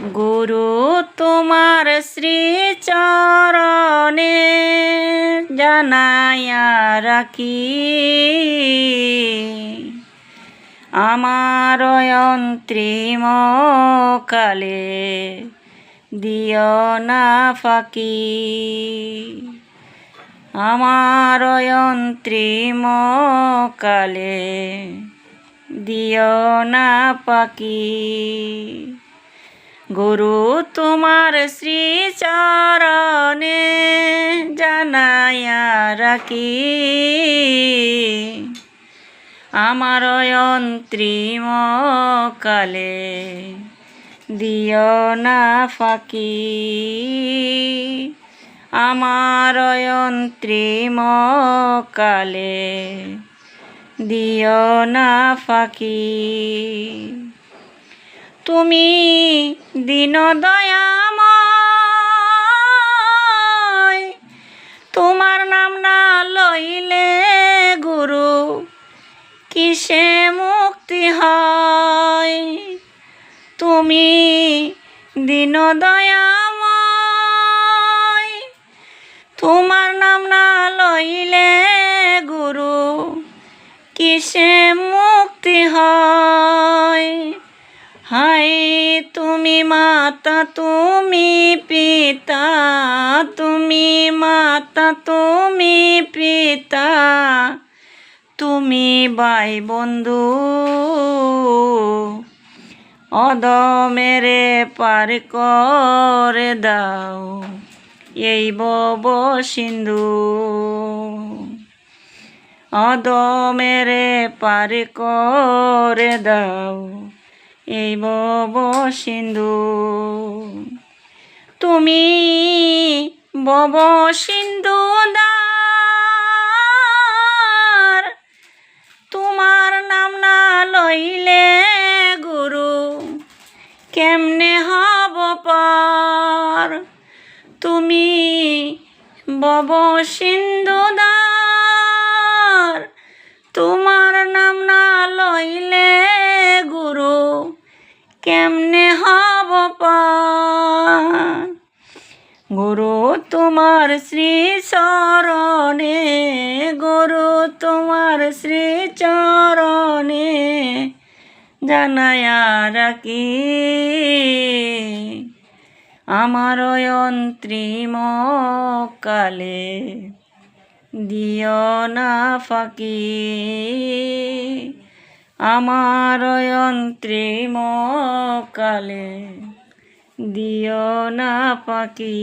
গুরু তোমার শ্রীচরণে জানাইয়া রাখি, আমার অন্তিম কালে দিও না ফাঁকি। আমার অন্তিম কালে দিও না ফাঁকি। গুরু তোমার শ্রীচরণে জানাইয়া রাখি, আমার অন্তিম কালে দিও না ফাঁকি। আমার অন্তিম কালে দিও না ফাঁকি। তুমি দীন দয়াময়, তোমার নাম না লইলে গুরু কিসে মুক্তি হয়। তুমি দীন দয়াময়, তোমার নাম না লইলে গুরু কিসে মুক্তি হয়। হায় তুমি মাতা তুমি পিতা, তুমি মাতা তুমি পিতা, তুমি ভাই বন্ধু, অধমেরে পার করে দাও এই ভব সিন্ধু। অধমেরে পার করে দাও এই ভব সিন্ধু। তুমি ভব সিন্ধু দ্বার, তোমার নাম না লইলে গুরু কেমনে হব পার। তুমি ভব সিন্ধু দ্বার, তোমার নাম না লইলে গুরু কেমনে হব পার। গুরু তোমার শ্রীচরণে, গুরু তোমার শ্রীচরণে জানাইয়া রাখি, আমার অন্তিম কালে দিও না ফাঁকি। আমার অন্তিম কালে দিও না ফাঁকি।